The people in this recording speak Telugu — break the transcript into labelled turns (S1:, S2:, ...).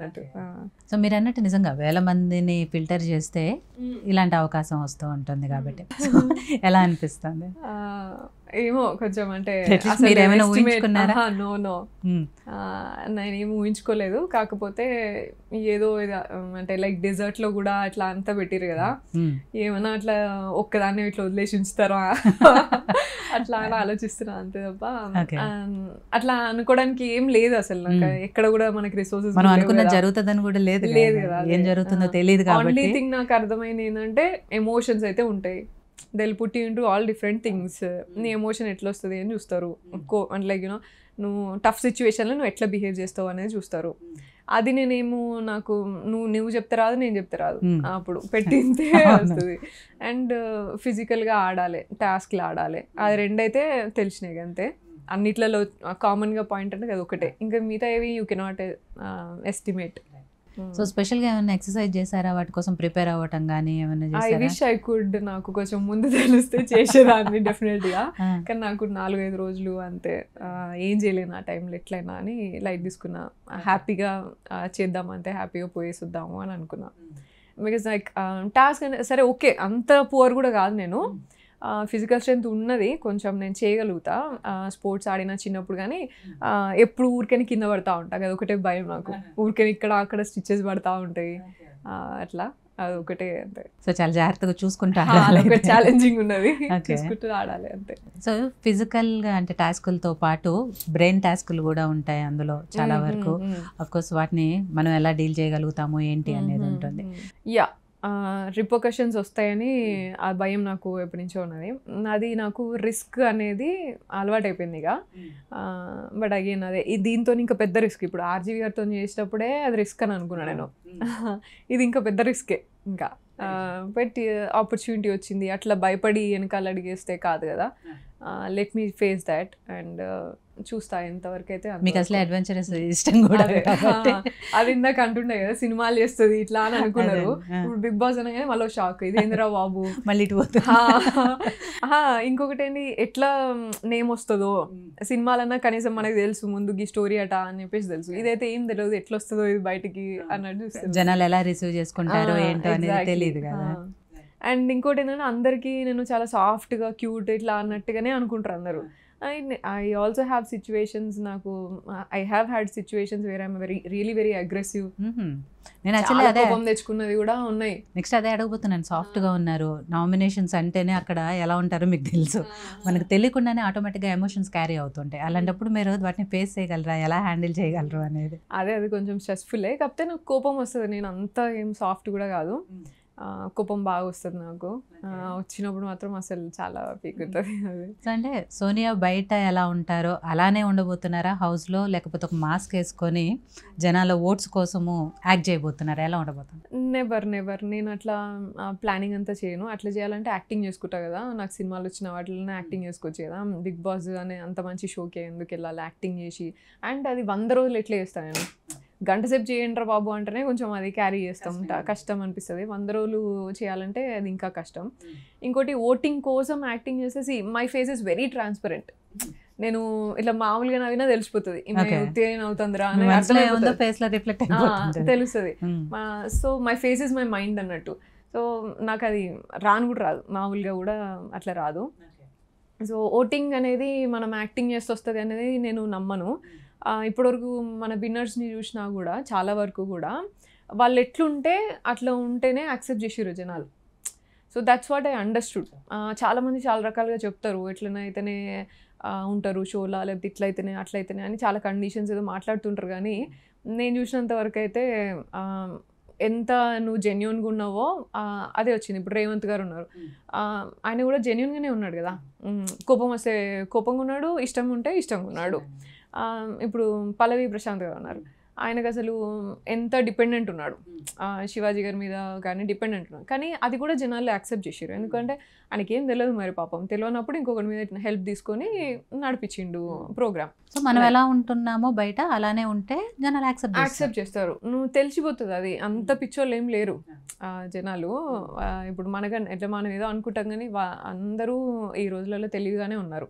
S1: అన్నట్టు.
S2: సో మీరు అన్నట్టు నిజంగా వేల మందిని ఫిల్టర్ చేస్తే ఇలాంటి అవకాశం వస్తూ ఉంటుంది కాబట్టి ఎలా అనిపిస్తుంది?
S1: ఏమో కొంచెం అంటే
S2: మీరేమైనా ఊహించుకున్నారా?
S1: నో నేనేం ఊహించుకోలేదు. కాకపోతే ఏదో అంటే లైక్ డెజర్ట్ లో కూడా అట్లా అంతా పెట్టిరు కదా, ఏమన్నా అట్లా ఒక్కదాన్ని ఇట్లా వదిలేసి ఉంచుతారా అట్లా అని ఆలోచిస్తున్నా అంతే తప్ప అట్లా అనుకోవడానికి ఏం లేదు అసలు. నాకు ఎక్కడ కూడా మనకి రిసోర్సెస్
S2: జరుగుతుందని కూడా లేదు
S1: కదా,
S2: ఏం జరుగుతుందో తెలియదు కాబట్టి.
S1: ఓన్లీ థింగ్ నాకు అర్థమైంది ఏంటంటే ఎమోషన్స్ అయితే ఉంటాయి. they'll put you into all different things. నీ ఎమోషన్ ఎట్లా వస్తుంది అని చూస్తారు. అంటే లైక్ యూనో నువ్వు టఫ్ సిచ్యువేషన్లో నువ్వు ఎట్లా బిహేవ్ చేస్తావు అనేది చూస్తారు. అది నేనేమో నాకు నువ్వు చెప్తే రాదు, నేను చెప్తే రాదు, అప్పుడు పెట్టిందే వస్తుంది. అండ్ ఫిజికల్గా ఆడాలి, టాస్క్లు ఆడాలి, అది రెండైతే తెలిసినాయి అంతే. అన్నిట్లలో కామన్గా పాయింట్ అంటే అది ఒకటే, ఇంకా మిగతా ఏవి యూ కెనాట్ ఎస్టిమేట్.
S2: సో స్పెషల్గా ఏమైనా ఎక్సర్సైజ్ చేశారా వాటి కోసం ప్రిపేర్ అవ్వటం కానీ ఏమైనా చేశారా?
S1: ఐ విష్ ఐ కుడ్, నాకు కొంచెం ముందు తెలిస్తే చేసేదాన్ని డెఫినెట్గా. కానీ నాకు 4-5 రోజులు అంతే, ఏం చేయలేను ఆ టైంలో, ఎట్లయినా అని లైట్ తీసుకున్నా. హ్యాపీగా చేద్దాం అంతే, హ్యాపీగా పోయేసిద్దాము అని అనుకున్నా. బికాజ్ లైక్ టాస్క్ అంటే సరే ఓకే, అంత పువర్ కూడా కాదు నేను, ఫిజికల్ స్ట్రెంత్ ఉన్నది కొంచెం, నేను చేయగలుగుతా స్పోర్ట్స్ ఆడినా చిన్నప్పుడు. కానీ ఎప్పుడు ఊరికని కింద పడతా ఉంటా, అది ఒకటే భయం నాకు. ఊరికని ఇక్కడ అక్కడ స్టిచెస్ పడతా ఉంటాయి, అట్లా అదొకటే అంతే.
S2: సో చాలా జాగ్రత్తగా చూసుకుంటా,
S1: ఛాలెంజింగ్ ఉన్నది, చూసుకుంటూ ఆడాలి అంతే.
S2: సో ఫిజికల్గా అంటే టాస్కులతో పాటు బ్రెయిన్ టాస్కులు కూడా ఉంటాయి అందులో చాలా వరకు. అఫ్ కోర్స్ వాటిని మనం ఎలా డీల్ చేయగలుగుతాము ఏంటి అనేది ఉంటుంది.
S1: యా, రిపోకషన్స్ వస్తాయని ఆ భయం నాకు ఎప్పటి నుంచో ఉన్నది. అది నాకు రిస్క్ అనేది అలవాటు అయిపోయింది ఇక. బట్ అగైన్ అదే దీంతో ఇంకా పెద్ద రిస్క్. ఇప్పుడు ఆర్జీవి గారితో చేసేటప్పుడే అది రిస్క్ అని అనుకున్నా నేను, ఇది ఇంకా పెద్ద రిస్కే. ఇంకా బట్ ఆపర్చునిటీ వచ్చింది, అట్లా భయపడి వెనకాల అడిగేస్తే కాదు కదా. Let me face that and చూస్తా ఎంతవరకు అయితే.
S2: మీకు అసలు అడ్వెంచరస్ ఇష్టం కూడా,
S1: అది ఇందాక అంటుండే కదా సినిమాలు చేస్తుంది ఇట్లా అని అనుకున్నారు. ఇప్పుడు బిగ్ బాస్ అనగానే మళ్ళీ షాక్, ఇది ఏందిరా బాబు
S2: మళ్ళీ ఇటు పోతుంది.
S1: ఇంకొకటి ఏంటి, ఎట్లా నేమ్ వస్తుందో సినిమాలన్నా కనీసం మనకు తెలుసు ముందు ఈ స్టోరీ అట అని చెప్పేసి తెలుసు, ఇదైతే ఏం తెలియదు ఎట్లా వస్తుందో ఇది బయటికి అన్నట్టు చూస్తుంది.
S2: జనాలు ఎలా రిసీవ్ చేసుకుంటారో ఏంటో అనేది తెలియదు కదా.
S1: అండ్ ఇంకోటి ఏంటంటే అందరికీ నేను చాలా సాఫ్ట్గా క్యూట్ ఇట్లా అన్నట్టుగానే అనుకుంటారు అందరూ. I also have situations, I have had situations where I'm very aggressive.
S2: నేను యాక్చువల్లీ అదే
S1: కోపం తెచ్చుకున్నది కూడా ఉన్నాయి.
S2: నెక్స్ట్ అదే అడగబోతున్నాను, సాఫ్ట్గా ఉన్నారు, నామినేషన్స్ అంటేనే అక్కడ ఎలా ఉంటారో మీకు తెలుసు, మనకు తెలియకుండానే ఆటోమేటిక్గా ఎమోషన్స్ క్యారీ అవుతుంటాయి. అలాంటప్పుడు మీరు వాటిని ఫేస్ చేయగలరా, ఎలా హ్యాండిల్ చేయగలరు అనేది?
S1: అది కొంచెం స్ట్రెస్ఫుల్లే, కాకపోతే నాకు కోపం వస్తుంది. నేను అంతా ఏం సాఫ్ట్ కూడా కాదు, కోపం బాగా వస్తుంది నాకు. వచ్చినప్పుడు మాత్రం అసలు చాలా పీకుతుంది అది.
S2: అంటే సోనియా బయట ఎలా ఉంటారో అలానే ఉండబోతున్నారా హౌస్లో, లేకపోతే ఒక మాస్క్ వేసుకొని జనాల ఓట్స్ కోసము యాక్ట్ చేయబోతున్నారా, ఎలా ఉండబోతున్నారు?
S1: నెవర్ నేను అట్లా ప్లానింగ్ అంతా చేయను. అట్లా చేయాలంటే యాక్టింగ్ చేసుకుంటా కదా, నాకు సినిమాలు వచ్చిన వాటిలోనే యాక్టింగ్ చేసుకోవచ్చు కదా. బిగ్ బాస్ అనే అంత మంచి షోకే ఎందుకు వెళ్ళాలి యాక్టింగ్ చేసి? అండ్ అది 100 రోజులు ఎట్లా చేస్తాను నేను, గంట సేపు చేయండి బాబు అంటేనే కొంచెం అది క్యారీ చేస్తాం, కష్టం అనిపిస్తుంది. 100 రోజులు చేయాలంటే అది ఇంకా కష్టం. ఇంకోటి ఓటింగ్ కోసం యాక్టింగ్ చేసేసి my face is very transparent. నేను ఇట్లా మామూలుగా నవ్వినా తెలిసిపోతుంది అవుతుందిరా తెలుస్తుంది. So my face is my mind అన్నట్టు. సో నాకు అది రాను కూడా రాదు, మామూలుగా కూడా అట్లా రాదు. సో ఓటింగ్ అనేది మనం యాక్టింగ్ చేస్తూ వస్తుంది అనేది నేను నమ్మను. ఇప్పటివరకు మన విన్నర్స్ని చూసినా కూడా చాలా వరకు కూడా వాళ్ళు ఎట్లుంటే అట్లా ఉంటేనే యాక్సెప్ట్ చేసిర్రు జనాలు. So that's what I understood. చాలామంది చాలా రకాలుగా చెప్తారు, ఎట్లనైతేనే ఉంటారు షోలా, లేకపోతే ఇట్లయితేనే అట్లయితేనే అని చాలా కండిషన్స్ ఏదో మాట్లాడుతుంటారు. కానీ నేను చూసినంత వరకు అయితే ఎంత నువ్వు జెన్యున్గా ఉన్నావో అదే వచ్చింది. ఇప్పుడు రేవంత్ గారు ఉన్నారు, ఆయన కూడా జెన్యున్గానే ఉన్నాడు కదా. కోపం వస్తే కోపంగా ఉన్నాడు, ఇష్టం ఉంటే ఇష్టంగా ఉన్నాడు. ఇప్పుడు పల్లవి ప్రశాంత్ గారు ఉన్నారు, ఆయనకు అసలు ఎంత డిపెండెంట్ ఉన్నాడు శివాజీ గారి మీద కానీ డిపెండెంట్ ఉన్నాడు. కానీ అది కూడా జనాలు యాక్సెప్ట్ చేసారు, ఎందుకంటే ఆయనకేం తెలియదు మరి పాపం, తెలియనప్పుడు ఇంకొకటి మీద హెల్ప్ తీసుకొని నడిపించిండు ప్రోగ్రామ్.
S2: సో మనం ఎలా ఉంటున్నామో బయట అలానే ఉంటే జనాలు యాక్సెప్ట్
S1: చేస్తారు. నువ్వు తెలిసిపోతుంది అది, అంత పిచ్చోళ్ళు ఏం లేరు జనాలు. ఇప్పుడు మనకన్నా ఎట్లా మనం ఏదో అనుకుంటాం కానీ అందరూ ఈ రోజులలో తెలివిగానే ఉన్నారు.